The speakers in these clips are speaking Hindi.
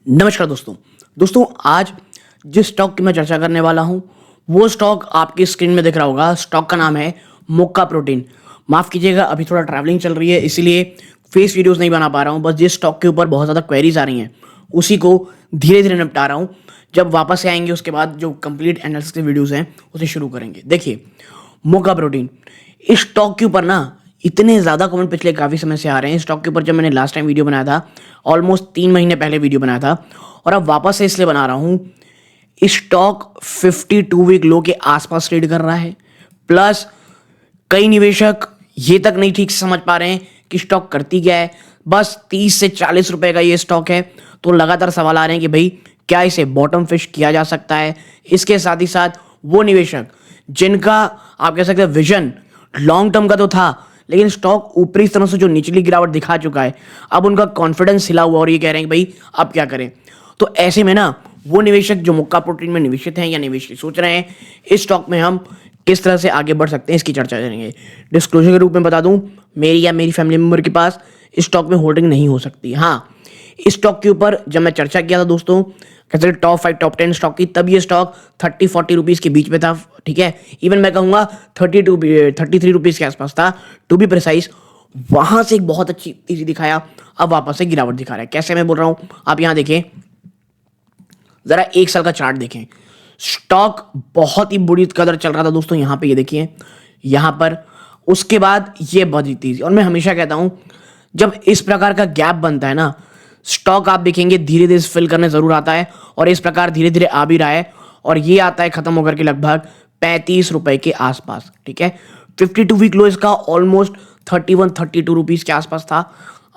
नमस्कार दोस्तों आज जिस स्टॉक की मैं चर्चा करने वाला हूं वो स्टॉक आपकी स्क्रीन में दिख रहा होगा। स्टॉक का नाम है मुक्का प्रोटीन। माफ़ कीजिएगा, अभी थोड़ा ट्रैवलिंग चल रही है इसलिए फेस वीडियोस नहीं बना पा रहा हूं। बस जिस स्टॉक के ऊपर बहुत ज़्यादा क्वेरीज आ रही हैं उसी को धीरे धीरे निपटा रहा हूं। जब वापस से आएंगे उसके बाद जो कंप्लीट एनालिसिस के वीडियोज़ हैं उसे शुरू करेंगे। देखिए, मुक्का प्रोटीन इस स्टॉक के ऊपर ना इतने ज़्यादा कमेंट पिछले काफ़ी समय से आ रहे हैं। स्टॉक के ऊपर जब मैंने लास्ट टाइम वीडियो बनाया था, ऑलमोस्ट 3 महीने पहले वीडियो बनाया था, और अब वापस से इसलिए बना रहा हूँ। स्टॉक 52 वीक लो के आसपास ट्रेड कर रहा है। प्लस कई निवेशक ये तक नहीं ठीक से समझ पा रहे हैं कि स्टॉक करती क्या है। बस 30 से 40 रुपए का ये स्टॉक है, तो लगातार सवाल आ रहे हैं कि भाई क्या इसे बॉटम फिश किया जा सकता है। इसके साथ ही साथ वो निवेशक जिनका आप कह सकते हैं विजन लॉन्ग टर्म का तो था, लेकिन स्टॉक ऊपरी तरह से जो निचली गिरावट दिखा चुका है, अब उनका कॉन्फिडेंस हिला हुआ और ये कह रहे हैं कि भाई अब क्या करें। तो ऐसे में ना वो निवेशक जो मुक्का प्रोटीन में निवेशित हैं या निवेश सोच रहे हैं, इस स्टॉक में हम किस तरह से आगे बढ़ सकते हैं इसकी चर्चा करेंगे। डिस्क्लोजर के रूप में बता दूं, मेरी या मेरी फैमिली मेंबर के पास इस स्टॉक में होल्डिंग नहीं हो सकती। हाँ, इस स्टॉक के ऊपर जब मैं चर्चा किया था दोस्तों, कहते टॉप 5 टॉप 10 स्टॉक की, तब ये स्टॉक 30-40 रुपीज़ के बीच में था। ठीक है, इवन मैं कहूँगा 33 रुपीज़ के आसपास था टू बी प्रिसाइज। वहाँ से एक बहुत अच्छी तेजी दिखाया, अब वापस से गिरावट दिखा रहा है। कैसे मैं बोल रहा हूँ आप यहाँ देखें, ज़रा 1 साल का चार्ट देखें। स्टॉक बहुत ही बुरी कदर चल रहा था दोस्तों, यहाँ पे ये देखिए, यहाँ पर उसके बाद ये बढ़ी तेजी। और मैं हमेशा कहता हूँ जब इस प्रकार का गैप बनता है ना, स्टॉक आप देखेंगे धीरे धीरे फिल करने जरूर आता है, और इस प्रकार धीरे धीरे आ भी रहा है। और ये आता है खत्म होकर के लगभग 35 रुपए के आसपास। ठीक है, 52 वीक लो इसका ऑलमोस्ट 31-32 रुपीज़ के आसपास था।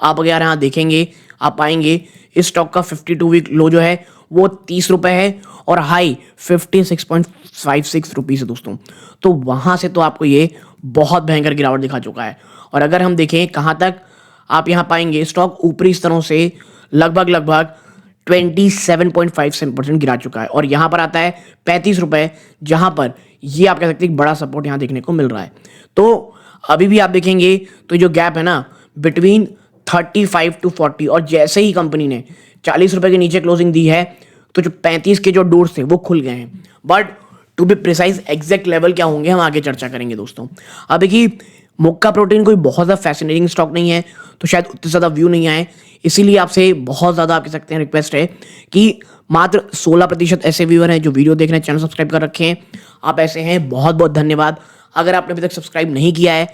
आप अगर यहाँ देखेंगे आप पाएंगे इस स्टॉक का 52 वीक लो जो है वो 30 रुपए है और हाई 56.56 रुपीज़ है दोस्तों। तो वहाँ से तो आपको ये बहुत भयंकर गिरावट दिखा चुका है। और अगर हम देखें कहाँ तक, आप यहाँ पाएंगे स्टॉक ऊपरी स्तरों से लगभग 27.57% गिरा चुका है, और यहाँ पर आता है 35 रुपए, जहाँ पर ये आप कह सकते हैं बड़ा सपोर्ट यहाँ देखने को मिल रहा है। तो अभी भी आप देखेंगे तो जो गैप है ना बिटवीन 35 to 40, और जैसे ही कंपनी ने 40 रुपए के नीचे क्लोजिंग दी है तो जो 35 के जो डोर्स थे वो खुल गए हैं। But to be precise exact level क्या होंगे हम आगे चर्चा करेंगे दोस्तों। अब देखिए, मुक्का प्रोटीन कोई बहुत ज़्यादा फैसिनेटिंग स्टॉक नहीं है, तो शायद उतने ज़्यादा व्यू नहीं आए, इसीलिए आपसे बहुत ज़्यादा आप कह सकते हैं रिक्वेस्ट है कि मात्र 16% ऐसे व्यूअर हैं जो वीडियो देख रहे हैं, चैनल सब्सक्राइब कर रखे हैं। आप ऐसे हैं, बहुत बहुत धन्यवाद। अगर आपने अभी तक सब्सक्राइब नहीं किया है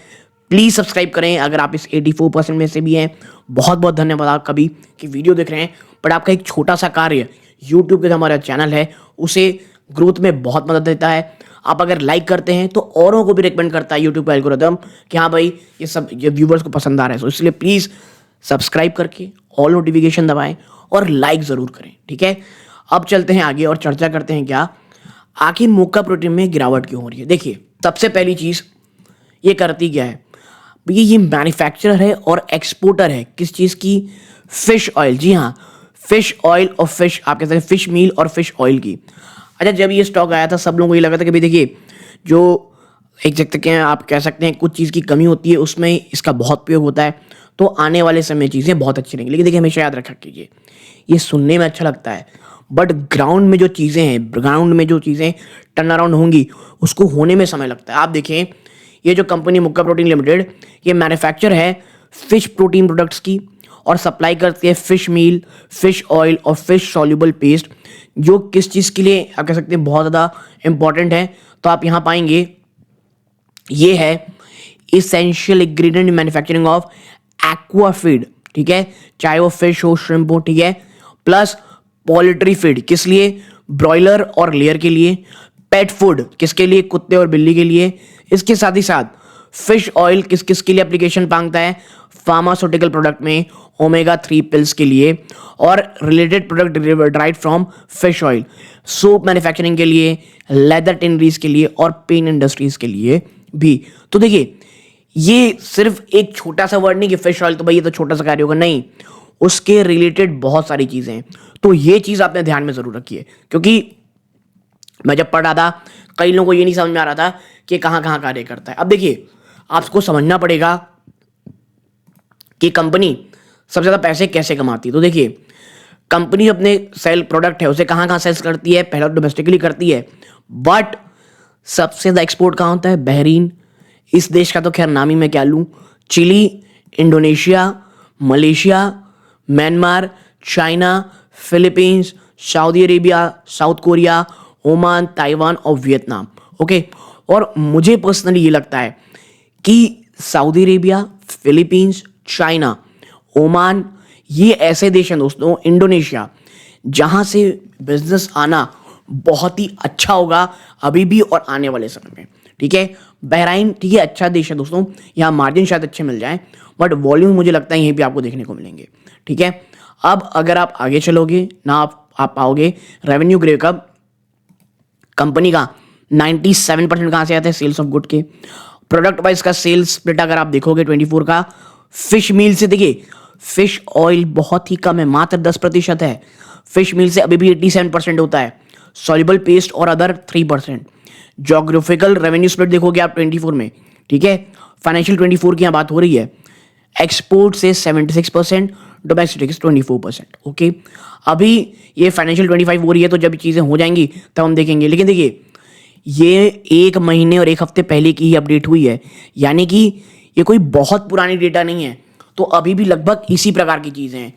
प्लीज़ सब्सक्राइब करें। अगर आप इस 84% में से भी हैं, बहुत बहुत धन्यवाद आप कभी की वीडियो देख रहे हैं। बट आपका एक छोटा सा कार्य यूट्यूब पे जो हमारा चैनल है उसे ग्रोथ में बहुत मदद देता है। आप अगर लाइक करते हैं तो औरों को भी रिकमेंड करता है यूट्यूब का एल्गोरिथम कि हाँ भाई ये व्यूवर्स को पसंद आ रहा है। तो इसलिए प्लीज़ सब्सक्राइब करके ऑल नोटिफिकेशन दबाएं और लाइक ज़रूर करें। ठीक है, अब चलते हैं आगे और चर्चा करते हैं क्या आखिर मुक्का प्रोटीन में गिरावट क्यों हो रही है। देखिए, सबसे पहली चीज़ ये करती क्या है, ये मैन्युफैक्चरर है और एक्सपोर्टर है किस चीज़ की, फिश ऑयल। जी हाँ, फिश ऑयल और फिश आप कह सकते हैं फिश मील और फिश ऑयल की। अच्छा, जब ये स्टॉक आया था सब लोगों को ये लगा था कि भाई देखिए, जो एक सकते हैं आप कह सकते हैं कुछ चीज़ की कमी होती है उसमें इसका बहुत उपयोग होता है, तो आने वाले समय चीज़ें बहुत अच्छी रहेंगी। लेकिन देखिए, हमेशा याद रखा कीजिए, ये सुनने में अच्छा लगता है बट ग्राउंड में जो चीज़ें हैं, ग्राउंड में जो चीज़ें टर्न अराउंड होंगी उसको होने में समय लगता है। आप देखें, ये जो कंपनी मुक्का प्रोटीन लिमिटेड, ये मैन्युफैक्चर है फिश प्रोटीन प्रोडक्ट्स की और सप्लाई करती है फिश मील, फिश ऑयल और फिश सॉल्युबल पेस्ट, जो किस चीज़ के लिए आप कह सकते हैं बहुत ज़्यादा इंपॉर्टेंट है। तो आप यहाँ पाएंगे ये है essential ingredient manufacturing of aqua feed. ठीक है, चाहे वो फिश हो, श्रिम्प हो, ठीक है, प्लस पोल्ट्री फीड किस लिए, ब्रॉयलर और लेयर के लिए, पेट फूड किसके लिए, कुत्ते और बिल्ली के लिए। इसके साथ ही साथ फिश ऑयल किस किस के लिए एप्लीकेशन मांगता है, फार्मास्यूटिकल प्रोडक्ट में ओमेगा 3 पिल्स के लिए और related product dried from fish oil, soap manufacturing के लिए, लेदर टिनरीज के लिए और पेन इंडस्ट्रीज के लिए भी। तो देखिए, ये सिर्फ एक छोटा सा वर्ड नहीं कि फिश ऑयल तो भाई ये तो छोटा सा कार्य होगा, नहीं, उसके रिलेटेड बहुत सारी चीजें हैं। तो ये चीज आपने ध्यान में जरूर रखिए, क्योंकि मैं जब पढ़ रहा था कई लोगों को ये नहीं समझ में आ रहा था कि कहां कहां कार्य करता है। अब देखिए, आपको समझना पड़ेगा कि कंपनी सबसे ज़्यादा पैसे कैसे कमाती है। तो देखिए, कंपनी अपने सेल प्रोडक्ट है उसे कहाँ कहाँ सेल्स करती है, पहला डोमेस्टिकली करती है, बट सबसे ज़्यादा एक्सपोर्ट कहाँ होता है, बहरीन। इस देश का तो खैर नाम ही मैं क्या लूँ, Chile, Indonesia, Malaysia, Myanmar, China, Philippines, Saudi Arabia, South Korea, Oman, Taiwan और वियतनाम। ओके, और मुझे पर्सनली ये लगता है कि Saudi Arabia, Philippines, China, Oman, ये ऐसे देश हैं दोस्तों, इंडोनेशिया, जहां से बिजनेस आना बहुत ही अच्छा होगा अभी भी और आने वाले समय में। ठीक है, बहराइन ठीक है, अच्छा देश है दोस्तों, यहाँ मार्जिन शायद अच्छे मिल जाए, बट वॉल्यूम मुझे लगता है यहीं पे आपको देखने को मिलेंगे। ठीक है, अब अगर आप आगे चलोगे ना, आप पाओगे रेवेन्यू ग्रे कब कंपनी का 97% कहाँ से आता है, सेल्स ऑफ गुड के। प्रोडक्ट वाइज का सेल्स स्प्लिट अगर आप देखोगे 24 का, फिश मील से देखिए, फिश ऑयल बहुत ही कम है, मात्र 10% है। फिश मील से अभी भी 87% होता है, सॉल्युबल पेस्ट और अदर 3%। जोग्राफिकल रेवेन्यू स्प्लिट देखोगे आप 24 में, ठीक है, फाइनेंशियल 24 की यहाँ बात हो रही है, एक्सपोर्ट से 76%, डोमेस्टिक 24%। ओके, अभी ये फाइनेंशियल 25 हो रही है, तो जब चीज़ें हो जाएंगी तब हम देखेंगे। लेकिन देखिए, ये 1 महीने और 1 हफ्ते पहले की ही अपडेट हुई है, यानी कि ये कोई बहुत पुरानी डेटा नहीं है, तो अभी भी लगभग इसी प्रकार की चीज़ें हैं।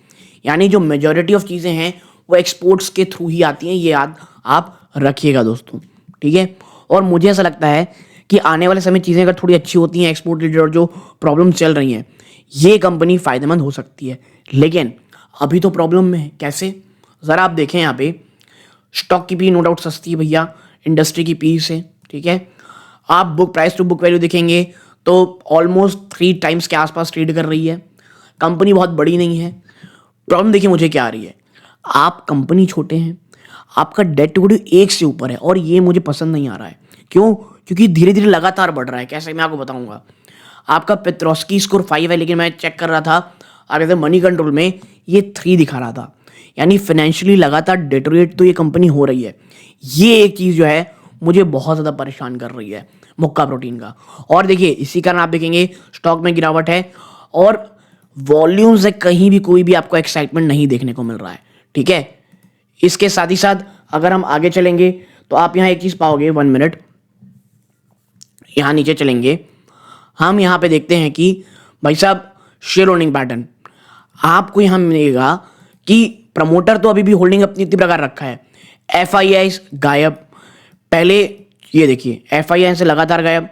यानी जो मेजॉरिटी ऑफ चीज़ें हैं वो एक्सपोर्ट्स के थ्रू ही आती हैं, ये याद आप रखिएगा दोस्तों। ठीक है, और मुझे ऐसा लगता है कि आने वाले समय चीज़ें अगर थोड़ी अच्छी होती हैं, एक्सपोर्ट रिलेटेड और जो प्रॉब्लम चल रही हैं, ये कंपनी फ़ायदेमंद हो सकती है। लेकिन अभी तो प्रॉब्लम में है, कैसे, ज़रा आप देखें यहाँ पे, स्टॉक की पी नो डाउट सस्ती है भैया, इंडस्ट्री की पी से। ठीक है, आप book price to book value देखेंगे तो ऑलमोस्ट 3 टाइम्स के आसपास ट्रेड कर रही है। कंपनी बहुत बड़ी नहीं है। प्रॉब्लम देखिए मुझे क्या आ रही है, आप कंपनी छोटे हैं, आपका डेट टू इक्विटी 1 से ऊपर है, और ये मुझे पसंद नहीं आ रहा है। क्यों? क्योंकि धीरे धीरे लगातार बढ़ रहा है। कैसे, मैं आपको बताऊंगा। आपका पेट्रोस्की स्कोर 5 है, लेकिन मैं चेक कर रहा था अगर मनी कंट्रोल में ये 3 दिखा रहा था, यानी फाइनेंशियली लगातार डेटोरेट तो ये कंपनी हो रही है। ये एक चीज़ जो है मुझे बहुत ज़्यादा परेशान कर रही है मुक्का प्रोटीन का। और देखिए, इसी कारण आप देखेंगे स्टॉक में गिरावट है, और वॉल्यूम से कहीं भी कोई भी आपको एक्साइटमेंट नहीं देखने को मिल रहा है। ठीक है, इसके साथ ही साथ अगर हम आगे चलेंगे तो आप यहाँ एक चीज़ पाओगे, 1 मिनट, यहाँ नीचे चलेंगे, हम यहाँ पे देखते हैं कि भाई साहब शेयर होल्डिंग पैटर्न आपको यहाँ मिलेगा कि प्रमोटर तो अभी भी होल्डिंग अपनी इतनी प्रकार रखा है। FII गायब, पहले ये देखिए FII से लगातार गायब।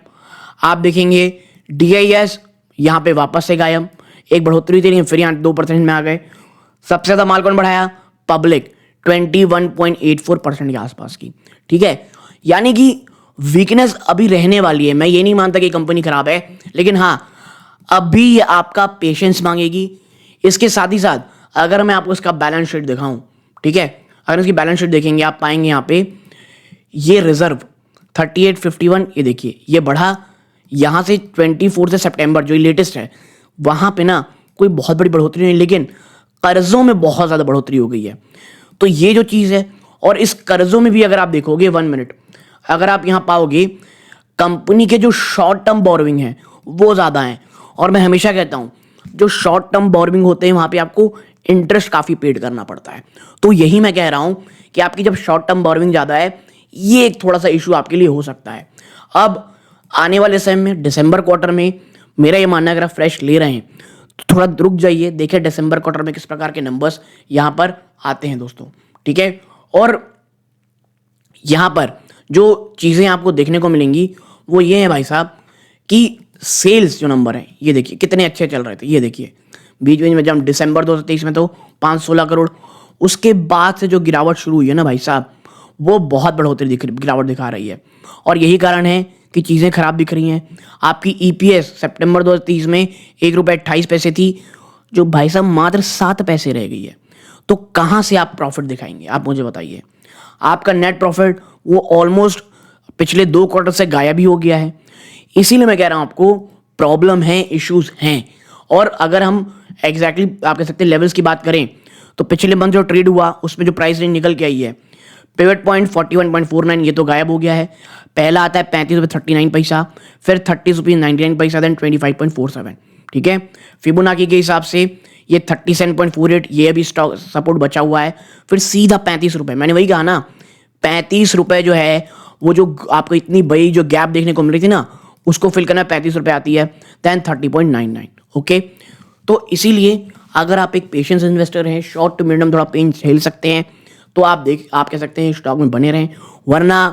आप देखेंगे DIS यहाँ पे वापस से गायब, एक बढ़ोतरी थी लेकिन फिर यहाँ 2% में आ गए। सबसे ज़्यादा माल कौन बढ़ाया? पब्लिक, 21.84% के आसपास की। ठीक है, यानी कि वीकनेस अभी रहने वाली है। मैं ये नहीं मानता कि कंपनी खराब है, लेकिन हाँ, अभी ये आपका पेशेंस मांगेगी। इसके साथ ही साथ अगर मैं आपको इसका बैलेंस शीट दिखाऊं, ठीक है, अगर इसकी बैलेंस शीट देखेंगे आप पाएंगे यहाँ पे ये रिजर्व 3851, ये देखिए ये बढ़ा यहाँ से 24 से सितंबर जो लेटेस्ट है, वहाँ पे ना कोई बहुत बड़ी बढ़ोतरी नहीं, लेकिन कर्जों में बहुत ज़्यादा बढ़ोतरी हो गई है। तो ये जो चीज़ है, और इस कर्जों में भी अगर आप देखोगे 1 मिनट, अगर आप यहाँ पाओगे कंपनी के जो शॉर्ट टर्म बोरोइंग है वो ज़्यादा है। और मैं हमेशा कहता हूँ जो शॉर्ट टर्म बोरोइंग होते हैं वहाँ पे आपको इंटरेस्ट काफ़ी पेड करना पड़ता है। तो यही मैं कह रहा हूँ कि आपकी जब शॉर्ट टर्म बोरोइंग ज़्यादा है, ये एक थोड़ा सा इशू आपके लिए हो सकता है। अब आने वाले समय में दिसंबर क्वार्टर में मेरा ये मानना है, अगर आप फ्रेश ले रहे हैं तो थोड़ा रुक जाइए, देखिए दिसंबर क्वार्टर में किस प्रकार के नंबर्स यहाँ पर आते हैं दोस्तों। ठीक है, और यहाँ पर जो चीज़ें आपको देखने को मिलेंगी वो ये है भाई साहब कि सेल्स जो नंबर है ये देखिए कितने अच्छे चल रहे थे। ये देखिए बीच बीच में जब दिसंबर 2023 में तो 516 करोड़, उसके बाद से जो गिरावट शुरू हुई है ना भाई साहब, वो बहुत बढ़ोतरी गिरावट दिखा रही है। और यही कारण है कि चीज़ें खराब दिख रही हैं। आपकी EPS सितंबर 2023 में ₹1.28 थी, जो भाई साहब मात्र 7 पैसे रह गई है। तो कहाँ से आप प्रॉफिट दिखाएंगे, आप मुझे बताइए। आपका नेट प्रॉफिट वो ऑलमोस्ट पिछले 2 क्वार्टर से गायब ही हो गया है। इसीलिए मैं कह रहा हूँ आपको प्रॉब्लम है, इश्यूज हैं। और अगर हम एग्जैक्टली आप कह सकते हैं लेवल्स की बात करें तो पिछले मंथ जो ट्रेड हुआ उसमें जो प्राइस रेंज निकल के आई है, पिवट पॉइंट 41.49, ये तो गायब हो गया है। पहला आता है 35.39, फिर 30.99, देन 25.47। ठीक है, फिबोनाची के हिसाब से ये 37.48 ये अभी स्टॉक सपोर्ट बचा हुआ है, फिर सीधा 35 रुपये। मैंने वही कहा ना, 35 रुपये जो है वो जो आपको इतनी बड़ी जो गैप देखने को मिल रही थी ना, उसको फिल करना 35 रुपये आती है, देन 30.99। ओके, तो इसीलिए अगर आप एक पेशेंस इन्वेस्टर हैं, शॉर्ट टू मीडियम थोड़ा पेन झेल सकते हैं, तो आप कह सकते हैं स्टॉक में बने रहें, वरना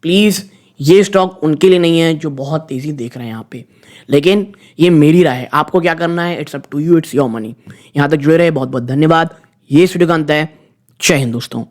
प्लीज़ ये स्टॉक उनके लिए नहीं है जो बहुत तेज़ी देख रहे हैं यहाँ पे। लेकिन ये मेरी राय है, आपको क्या करना है, it's up to you, it's your money. यहाँ तक जुड़े रहे, बहुत बहुत धन्यवाद। ये इस वीडियो का अंत है। जय हिंद दोस्तों।